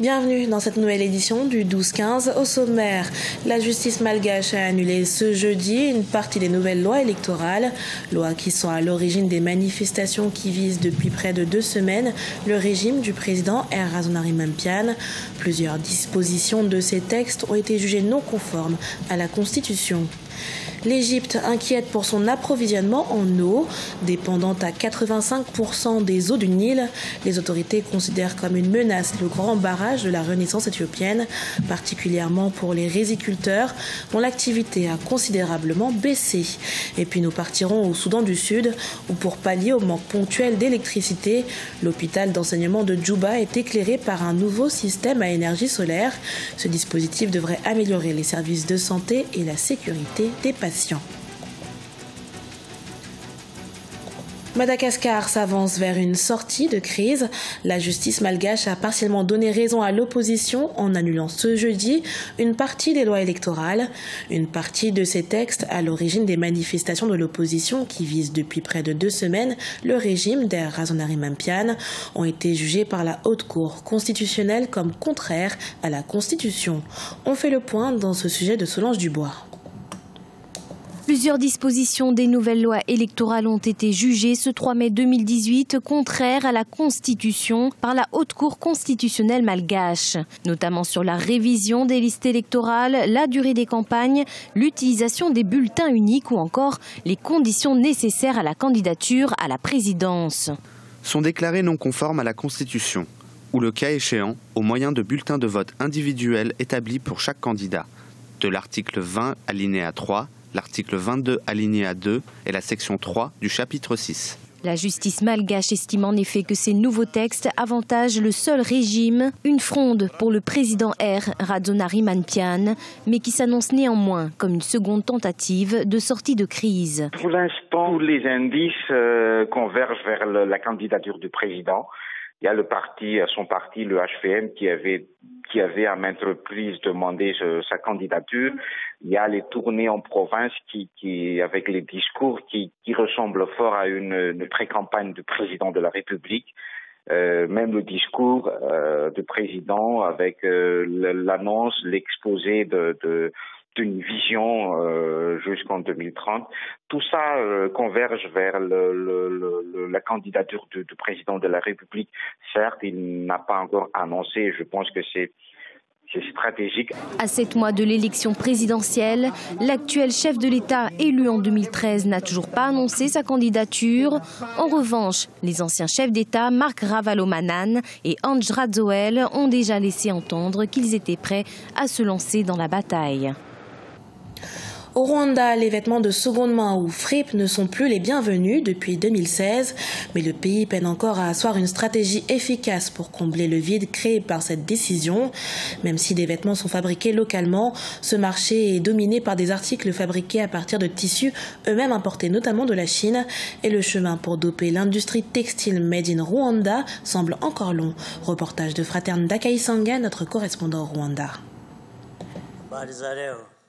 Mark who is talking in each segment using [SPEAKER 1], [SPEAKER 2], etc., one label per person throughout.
[SPEAKER 1] Bienvenue dans cette nouvelle édition du 12-15. Au sommaire, la justice malgache a annulé ce jeudi une partie des nouvelles lois électorales, lois qui sont à l'origine des manifestations qui visent depuis près de 2 semaines le régime du président R. Razonariampian. Plusieurs dispositions de ces textes ont été jugées non conformes à la Constitution. L'Égypte inquiète pour son approvisionnement en eau, dépendante à 85% des eaux du Nil. Les autorités considèrent comme une menace le grand barrage de la Renaissance éthiopienne, particulièrement pour les riziculteurs, dont l'activité a considérablement baissé. Et puis nous partirons au Soudan du Sud, où pour pallier au manque ponctuel d'électricité, l'hôpital d'enseignement de Djouba est éclairé par un nouveau système à énergie solaire. Ce dispositif devrait améliorer les services de santé et la sécurité des patients. Madagascar s'avance vers une sortie de crise. La justice malgache a partiellement donné raison à l'opposition en annulant ce jeudi une partie des lois électorales. Une partie de ces textes à l'origine des manifestations de l'opposition qui visent depuis près de 2 semaines le régime d'R. Razonariampian ont été jugés par la Haute Cour constitutionnelle comme contraires à la Constitution. On fait le point dans ce sujet de Solange Dubois.
[SPEAKER 2] Plusieurs dispositions des nouvelles lois électorales ont été jugées ce 3 mai 2018 contraires à la Constitution par la Haute Cour constitutionnelle malgache, notamment sur la révision des listes électorales, la durée des campagnes, l'utilisation des bulletins uniques ou encore les conditions nécessaires à la candidature à la présidence.
[SPEAKER 3] Sont déclarées non conformes à la Constitution, ou le cas échéant, au moyen de bulletins de vote individuels établis pour chaque candidat, de l'article 20 alinéa 3, l'article 22 alinéa 2 et la section 3 du chapitre 6.
[SPEAKER 2] La justice malgache estime en effet que ces nouveaux textes avantagent le seul régime, une fronde pour le président R. Razonariampian, mais qui s'annonce néanmoins comme une seconde tentative de sortie de crise.
[SPEAKER 4] Pour l'instant, les indices convergent vers la candidature du président. Il y a son parti, le HVM, qui avait à maintes reprises demandé sa candidature. Il y a les tournées en province avec les discours qui ressemblent fort à une pré-campagne du président de la République. Même le discours du président avec l'annonce, l'exposé d'une vision jusqu'en 2030. Tout ça converge vers la candidature du président de la République. Certes, il n'a pas encore annoncé, je pense que c'est stratégique.
[SPEAKER 2] À 7 mois de l'élection présidentielle, l'actuel chef de l'État élu en 2013 n'a toujours pas annoncé sa candidature. En revanche, les anciens chefs d'État Marc Ravalomanana et Andry Rajoelina ont déjà laissé entendre qu'ils étaient prêts à se lancer dans la bataille.
[SPEAKER 1] Au Rwanda, les vêtements de seconde main ou fripe ne sont plus les bienvenus depuis 2016, mais le pays peine encore à asseoir une stratégie efficace pour combler le vide créé par cette décision. Même si des vêtements sont fabriqués localement, ce marché est dominé par des articles fabriqués à partir de tissus eux-mêmes importés notamment de la Chine, et le chemin pour doper l'industrie textile made in Rwanda semble encore long. Reportage de Fraterne Dakaisanga, notre correspondant au Rwanda.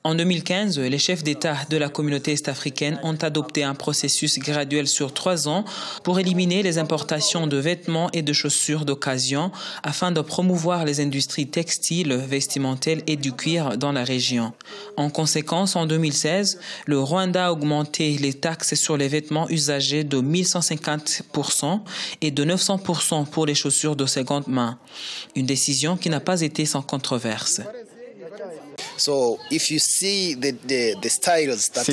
[SPEAKER 5] En 2015, les chefs d'État de la communauté est-africaine ont adopté un processus graduel sur 3 ans pour éliminer les importations de vêtements et de chaussures d'occasion afin de promouvoir les industries textiles, vestimentaires et du cuir dans la région. En conséquence, en 2016, le Rwanda a augmenté les taxes sur les vêtements usagés de 1150% et de 900% pour les chaussures de seconde main. Une décision qui n'a pas été sans controverse.
[SPEAKER 6] C'est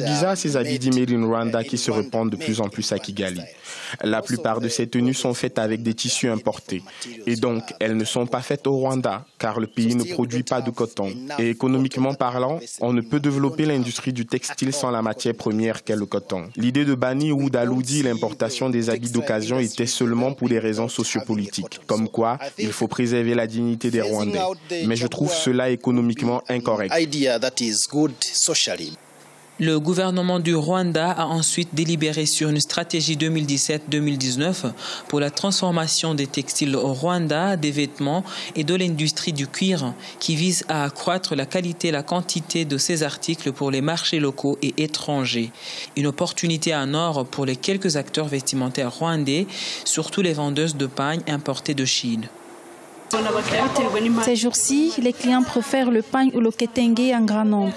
[SPEAKER 6] bizarre ces habits dits Made in Rwanda qui se répandent de plus en plus à Kigali. La plupart de ces tenues sont faites avec des tissus importés. Et donc, elles ne sont pas faites au Rwanda, car le pays ne produit pas de coton. Et économiquement parlant, on ne peut développer l'industrie du textile sans la matière première qu'est le coton. L'idée de bannir ou d'alourdir l'importation des habits d'occasion était seulement pour des raisons sociopolitiques. Comme quoi, il faut préserver la dignité des Rwandais. Mais je trouve cela économiquement incorrect.
[SPEAKER 5] Le gouvernement du Rwanda a ensuite délibéré sur une stratégie 2017-2019 pour la transformation des textiles au Rwanda, des vêtements et de l'industrie du cuir qui vise à accroître la qualité et la quantité de ces articles pour les marchés locaux et étrangers. Une opportunité en or pour les quelques acteurs vestimentaires rwandais, surtout les vendeuses de pagnes importées de Chine.
[SPEAKER 7] Ces jours-ci, les clients préfèrent le pain ou le ketenge en grand nombre.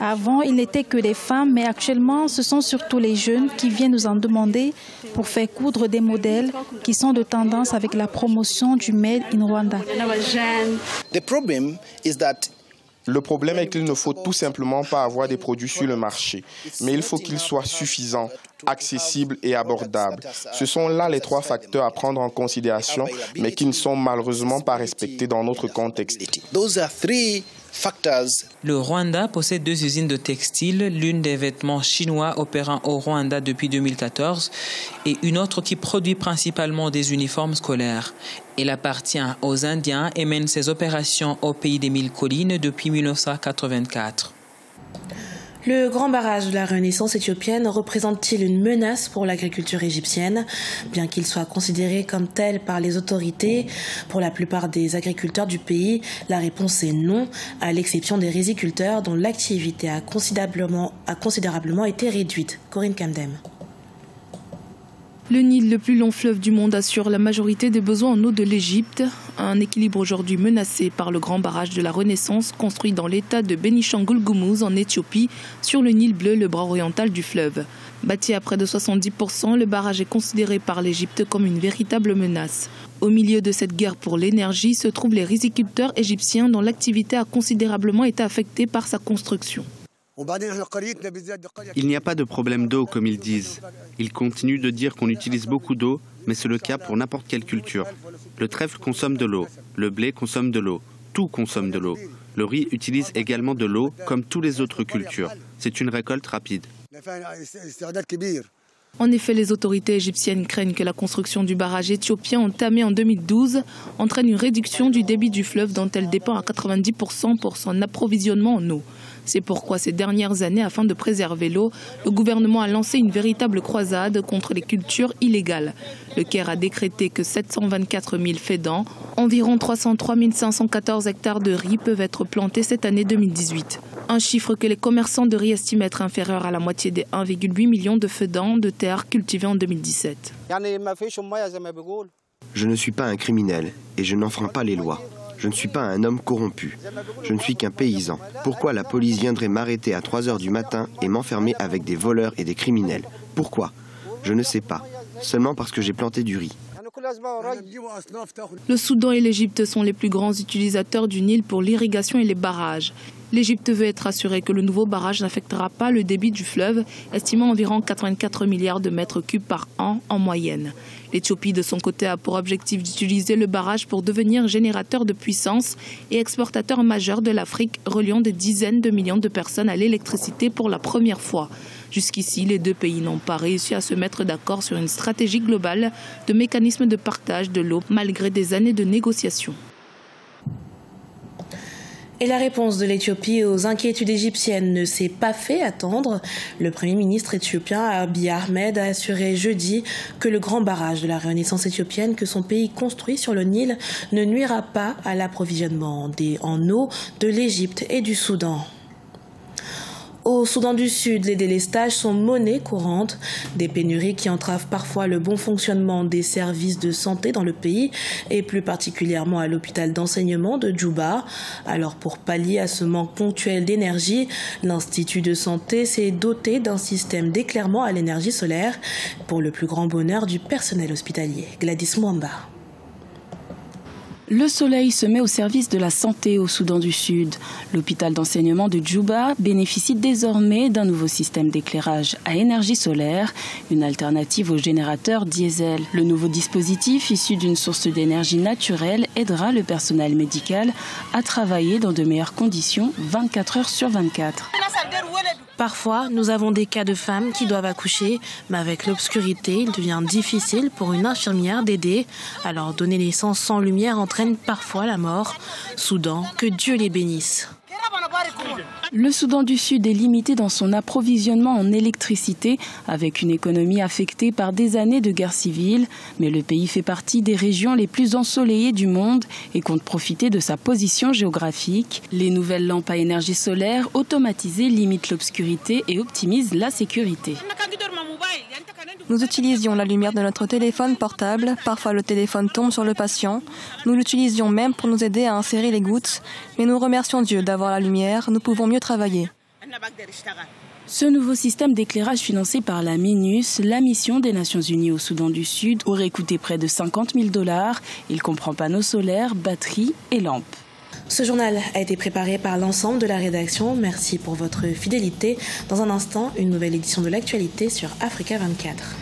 [SPEAKER 7] Avant, il n'était que des femmes, mais actuellement, ce sont surtout les jeunes qui viennent nous en demander pour faire coudre des modèles qui sont de tendance avec la promotion du Made in Rwanda.
[SPEAKER 6] Le problème est qu'il ne faut tout simplement pas avoir des produits sur le marché, mais il faut qu'ils soient suffisants, accessibles et abordables. Ce sont là les 3 facteurs à prendre en considération, mais qui ne sont malheureusement pas respectés dans notre contexte.
[SPEAKER 5] Le Rwanda possède 2 usines de textile, l'une des vêtements chinois opérant au Rwanda depuis 2014 et une autre qui produit principalement des uniformes scolaires. Elle appartient aux Indiens et mène ses opérations au pays des 1000 collines depuis 1984.
[SPEAKER 1] Le grand barrage de la Renaissance éthiopienne représente-t-il une menace pour l'agriculture égyptienne, bien qu'il soit considéré comme tel par les autorités? Pour la plupart des agriculteurs du pays, la réponse est non, à l'exception des riziculteurs dont l'activité a considérablement été réduite. Corinne Kamdem.
[SPEAKER 8] Le Nil, le plus long fleuve du monde, assure la majorité des besoins en eau de l'Égypte. Un équilibre aujourd'hui menacé par le grand barrage de la Renaissance construit dans l'état de Benishangul-Gumuz en Éthiopie, sur le Nil bleu, le bras oriental du fleuve. Bâti à près de 70%, le barrage est considéré par l'Égypte comme une véritable menace. Au milieu de cette guerre pour l'énergie se trouvent les riziculteurs égyptiens dont l'activité a considérablement été affectée par sa construction.
[SPEAKER 3] Il n'y a pas de problème d'eau comme ils disent. Ils continuent de dire qu'on utilise beaucoup d'eau, mais c'est le cas pour n'importe quelle culture. Le trèfle consomme de l'eau, le blé consomme de l'eau, tout consomme de l'eau. Le riz utilise également de l'eau comme toutes les autres cultures. C'est une récolte rapide.
[SPEAKER 8] En effet, les autorités égyptiennes craignent que la construction du barrage éthiopien entamé en 2012 entraîne une réduction du débit du fleuve dont elle dépend à 90% pour son approvisionnement en eau. C'est pourquoi ces dernières années, afin de préserver l'eau, le gouvernement a lancé une véritable croisade contre les cultures illégales. Le Caire a décrété que 724 000 fédans, environ 303 514 hectares de riz peuvent être plantés cette année 2018. Un chiffre que les commerçants de riz estiment être inférieur à la moitié des 1,8 million de fédans de terre cultivés en 2017.
[SPEAKER 9] Je ne suis pas un criminel et je n'enfreins pas les lois. Je ne suis pas un homme corrompu. Je ne suis qu'un paysan. Pourquoi la police viendrait m'arrêter à 3 heures du matin et m'enfermer avec des voleurs et des criminels? Pourquoi? Je ne sais pas. Seulement parce que j'ai planté du riz.
[SPEAKER 8] Le Soudan et l'Égypte sont les plus grands utilisateurs du Nil pour l'irrigation et les barrages. L'Égypte veut être assurée que le nouveau barrage n'affectera pas le débit du fleuve, estimant environ 84 milliards de mètres cubes par an en moyenne. L'Éthiopie, de son côté, a pour objectif d'utiliser le barrage pour devenir générateur de puissance et exportateur majeur de l'Afrique, reliant des dizaines de millions de personnes à l'électricité pour la première fois. Jusqu'ici, les 2 pays n'ont pas réussi à se mettre d'accord sur une stratégie globale de mécanisme de partage de l'eau, malgré des années de négociations.
[SPEAKER 1] Et la réponse de l'Éthiopie aux inquiétudes égyptiennes ne s'est pas fait attendre. Le Premier ministre éthiopien Abiy Ahmed a assuré jeudi que le grand barrage de la Renaissance éthiopienne que son pays construit sur le Nil ne nuira pas à l'approvisionnement en eau de l'Égypte et du Soudan. Au Soudan du Sud, les délestages sont monnaie courante, des pénuries qui entravent parfois le bon fonctionnement des services de santé dans le pays et plus particulièrement à l'hôpital d'enseignement de Djouba. Alors pour pallier à ce manque ponctuel d'énergie, l'Institut de santé s'est doté d'un système d'éclairement à l'énergie solaire pour le plus grand bonheur du personnel hospitalier. Gladys Mwamba.
[SPEAKER 10] Le soleil se met au service de la santé au Soudan du Sud. L'hôpital d'enseignement de Djouba bénéficie désormais d'un nouveau système d'éclairage à énergie solaire, une alternative au générateur diesel. Le nouveau dispositif, issu d'une source d'énergie naturelle, aidera le personnel médical à travailler dans de meilleures conditions 24 heures sur 24.
[SPEAKER 1] Parfois, nous avons des cas de femmes qui doivent accoucher, mais avec l'obscurité, il devient difficile pour une infirmière d'aider. Alors donner naissance sans lumière entraîne parfois la mort. Soudan, que Dieu les bénisse.
[SPEAKER 10] Le Soudan du Sud est limité dans son approvisionnement en électricité, avec une économie affectée par des années de guerre civile. Mais le pays fait partie des régions les plus ensoleillées du monde et compte profiter de sa position géographique. Les nouvelles lampes à énergie solaire automatisées limitent l'obscurité et optimisent la sécurité.
[SPEAKER 11] Nous utilisions la lumière de notre téléphone portable. Parfois, le téléphone tombe sur le patient. Nous l'utilisions même pour nous aider à insérer les gouttes. Mais nous remercions Dieu d'avoir la lumière. Nous pouvons mieux travailler.
[SPEAKER 10] Ce nouveau système d'éclairage financé par la MINUS, la mission des Nations Unies au Soudan du Sud, aurait coûté près de 50 000 $. Il comprend panneaux solaires, batteries et lampes.
[SPEAKER 1] Ce journal a été préparé par l'ensemble de la rédaction. Merci pour votre fidélité. Dans un instant, une nouvelle édition de l'actualité sur Africa 24.